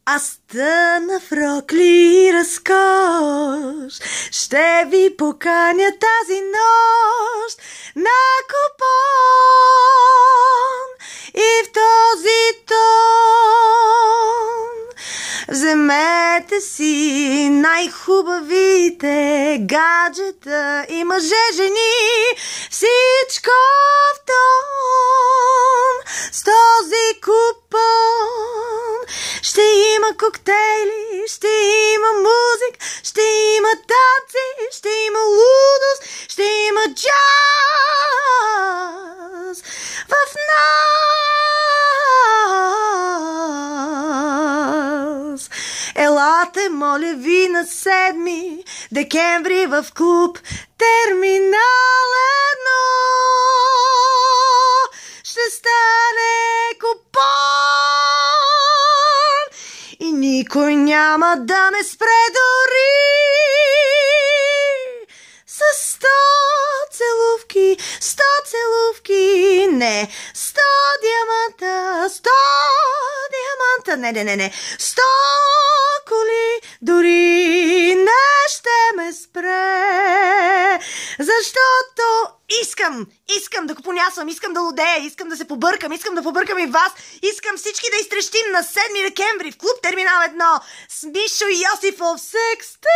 Аз тъна в рокли разкош, ще ви поканя тази нощ на купон. И в този тон вземете си най-хубавите гаджета и мъже, жени, всичко в тон. С този купон ще има коктейли, ще има музик, ще има танци, ще има лудост, ще има джаз в нас. Елате, моля ви, на 7 декември в клуб Терминал 1. Ще стане купон и никой няма да ме спре дори. С 100 целувки, 100 целувки, не 100 диаманта, 100 диаманта, не, 100 коли дори не ще ме спре, защото искам да купонясвам, искам да лудея, искам да се побъркам, искам да побъркам и вас, искам всички да изтрещим на 7 декември в клуб Терминал 1 с Мишо Йосифов секстет.